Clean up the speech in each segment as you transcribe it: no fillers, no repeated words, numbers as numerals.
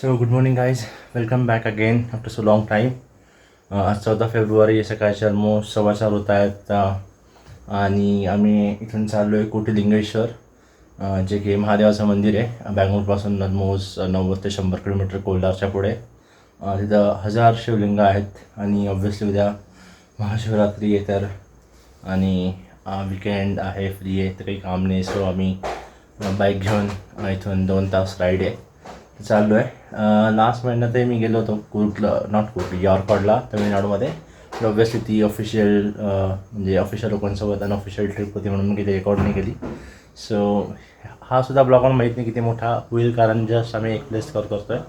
So good morning guys, welcome back again after so long time. आज 14 February सकाळचे almost 4:15 होत आहेत आणि आम्ही इथून चाललो आहे कोटिलिंगेश्वर, जे की महादेवाचं मंदिर आहे. बँगलोरपासून ऑलमोस्ट 90 ते 100 किलोमीटर कोल्हारच्या पुढे. तिथं 1000 शिवलिंग आहेत आणि ऑब्व्हियसली उद्या महाशिवरात्री आहे तर आणि विकेंड आहे, फ्री आहे, तर काही काम नाही. सो आम्ही बाईक घेऊन इथून 2 तास राईड आहे चाललो आहे. लास्ट महिन्यातही मी गेलो होतो नॉट कुर्ला, यॉर्कॉडला तमिळनाडूमध्ये. तर ऑब्व्हियसली ती ऑफिशियल म्हणजे ऑफिशियल लोकांसोबत अनऑफिशियल ट्रिप होती म्हणून मी किती रेकॉर्ड नाही केली. सो हा सुद्धा ब्लॉग मला माहीत नाही किती मोठा होईल, कारण जस्ट आम्ही एक प्लेस करतो आहे.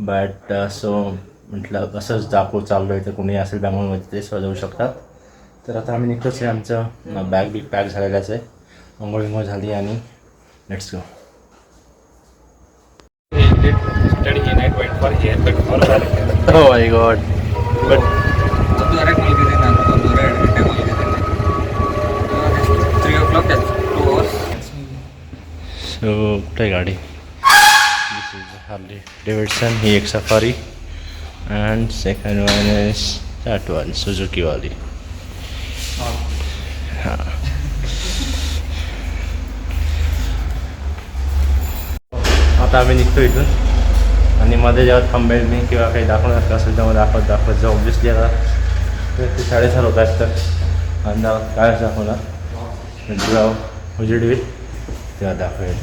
बट सो म्हटलं असंच दाखवू चाललो आहे, तर कुणी असेल बँगलोरमध्ये ते जाऊ शकतात. तर आता आम्ही निघतोच आहे. आमचं बॅग बिग पॅक झालेलाच आहे, अंघोळ विंघोळ झाली आणि let's go. Study he night went for haircut for Oh my god. But 3 o'clock at 2 hours. so कुठे गाडी? This is Harley Davidson. ही एक safari and second one is that one Suzuki वाली. हां, आता आम्ही निघतो इथून आणि मध्ये जेव्हा थांबेल मी किंवा काही दाखवण्यासारखं असेल तेव्हा दाखवत जो ऑब्व्हियसली आता ते 4:30 होत आहेत, तर अंदाज काय दाखवणार जेव्हा उजेड होईल तेव्हा दाखवेल.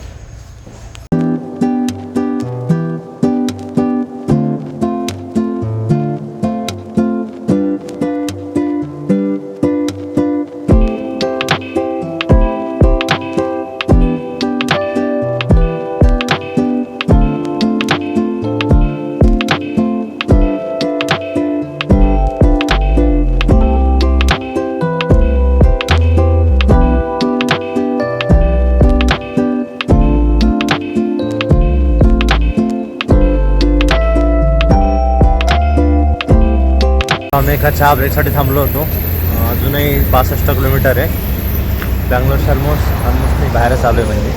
आम्ही एका चहा ब्रेकसाठी थांबलो होतो. अजूनही 65 किलोमीटर आहे बँगलोरच्या. ऑलमोस्ट मी बाहेरच आलो आहे, म्हणजे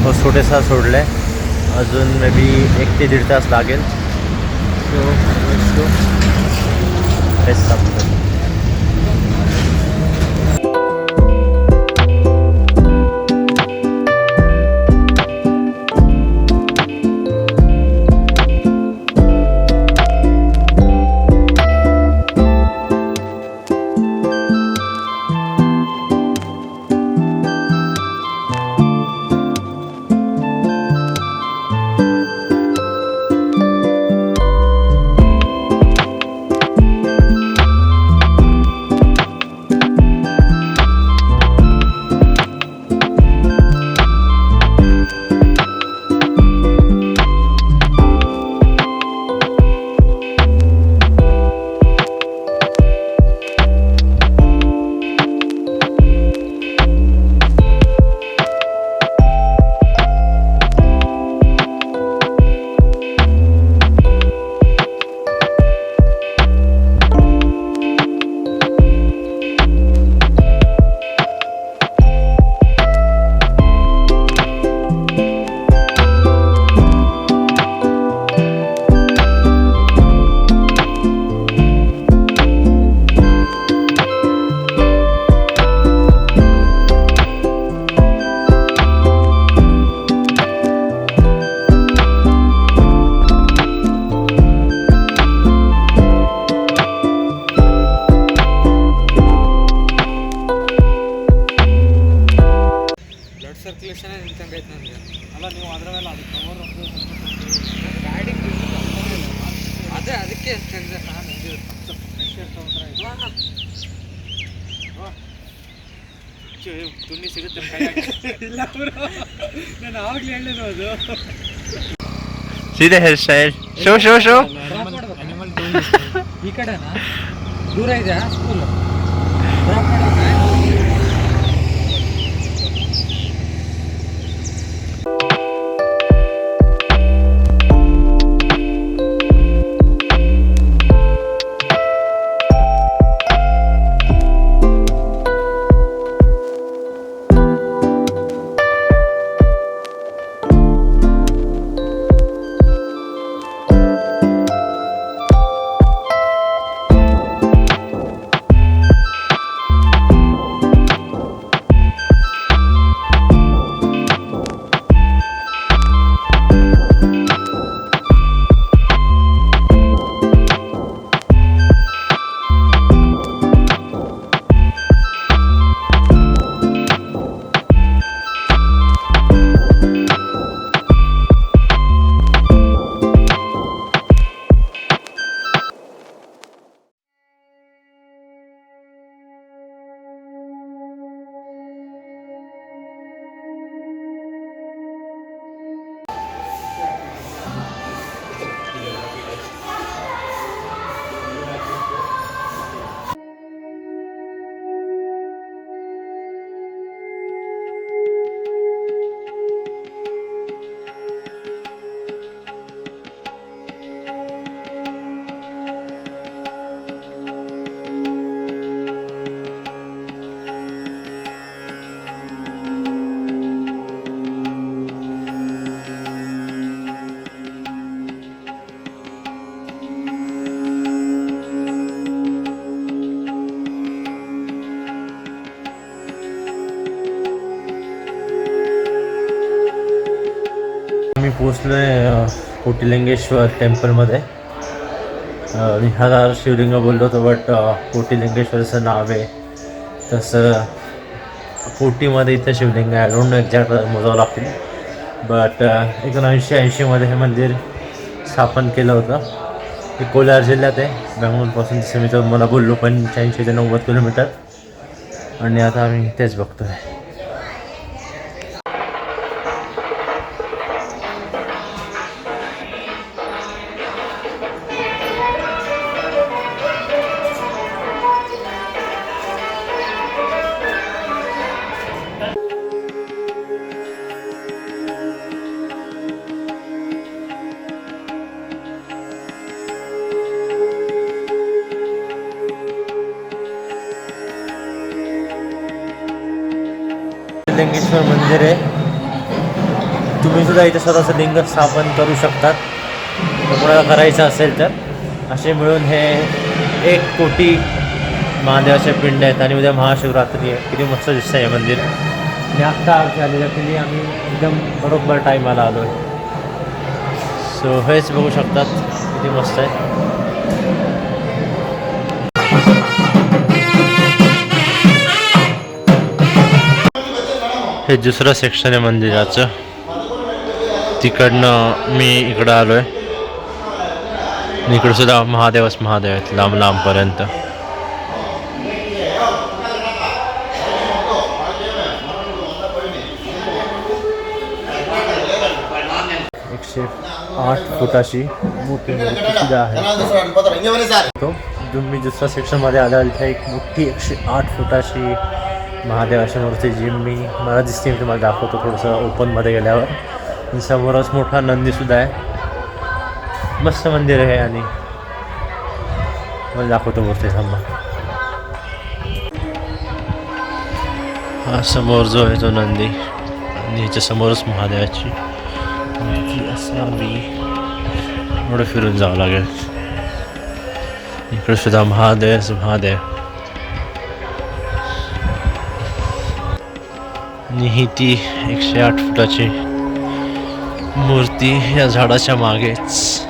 हो छोटेसा सोडलं आहे. अजून मे बी 1 ते 1.5 तास लागेल. सो तेच थांबतो. ಸರ್ಕ್ಯುಲೇಷನ್ ನಿಂತಂಗೆ ಐತೆ ನನಗೆ. ಅಲ್ಲ ನೀವು ಅದರವೆಲ್ಲ ಅದಕ್ಕೆ ಗಾಡಿ ಅದೇ ಅದಕ್ಕೆ ಅಂತಂದ್ರೆ ನಾನು ತುಣ್ಣಿ ಸಿಗುತ್ತೆ ಇಲ್ಲ ನಾನು ಆವಾಗಲೇ ಹೇಳಿರೋದು ಅದು. ಸೀದಾ ಹೇರ್ ಸ್ಟೈಲ್ ಶೋ ಅನಿಮಲ್ ಈ ಕಡೆನಾ ದೂರ ಇದೆ ಸ್ಕೂಲ್ ಡ್ರಾಪ್ ಮಾಡೋಣ. पोचलो आहे कोटिलिंगेश्वर टेम्पलमध्ये. मी हजार शिवलिंग बोललो होतो, बट कोटिलिंगेश्वरचं नाव आहे तसं कोटीमध्ये इथं शिवलिंग आहे. डोंट नो एक्झॅक्ट मोजावं लागतील, बट 1980मध्ये हे मंदिर स्थापन केलं होतं. हे कोलार जिल्ह्यात आहे, बेंगळूरपासून. जसं मी तर मला बोललो 85 ते 90 किलोमीटर. आणि आता आम्ही तेच बघतो आहे. लिंगेश्वर मंदिर आहे. तुम्ही सुद्धा इथे स्वतःचं लिंग स्थापन करू शकतात तर कोणाला करायचं असेल तर. असे मिळून हे 1 कोटी महादेवाचे पिंड आहेत. आणि उद्या महाशिवरात्री आहे. किती मस्त दिसतं आहे मंदिर. आणि आत्ता आलेल्या केली आम्ही एकदम बरोबर टाईमाला आलो आहे. सो हेच बघू शकतात किती मस्त आहे. हे दुसरं सेक्शन आहे मंदिराचं. तिकडनं मी इकडं आलो आहे. इकडं सुद्धा महादेवच महादेव आहेत लांब लांबपर्यंत. एकशे 8 फुटाची मोठी मूर्ती सुद्धा आहे. तुम्ही दुसऱ्या सेक्शनमध्ये आला इथे एक मोठी 108 फुटाची महादेवाची मूर्ती जी मला दिसते. मी तुम्हाला दाखवतो थोडंसं ओपनमध्ये गेल्यावर. आणि समोरच मोठा नंदीसुद्धा आहे. मस्त मंदिर आहे. आणि मला दाखवतो मूर्ती थांबा. हा समोर जो आहे तो नंदी. आणि ह्याच्या समोरच महादेवाची मूर्ती असावी. एवढं फिरून जावं लागेल. इकडे सुद्धा महादेव. आणि ही ती 108 फुटाची मूर्ती या झाडाच्या मागेच.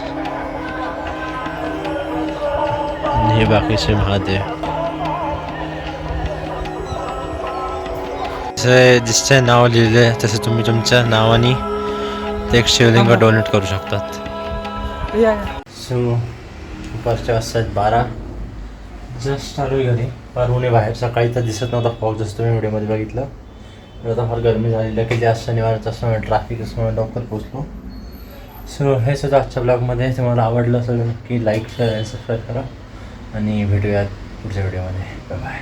आणि हे बाकीचे महादेव. जसे दिसतंय नाव लिहिलंय तसं तुम्ही तुमच्या नावाने ते एक शिवलिंग डोनेट करू शकतात. सो दुपारच्या वाजता 12. जस्ट आलो घरी. फार ऊन आहे बाहेर. सकाळी तर दिसत नव्हता पाऊस जसं तुम्ही व्हिडिओमध्ये बघितलं. आता फार गरमी झालेली आहे की जास्त शनिवारचा असं ट्रॅफिक असल्यामुळे लवकर पोचलो. सो हे सुद्धा आजच्या ब्लॉगमध्ये. तुम्हाला आवडलं असेल नक्की लाईक शेअर आणि सबस्क्राईब करा. आणि भेटूयात पुढच्या व्हिडिओमध्ये. Bye bye.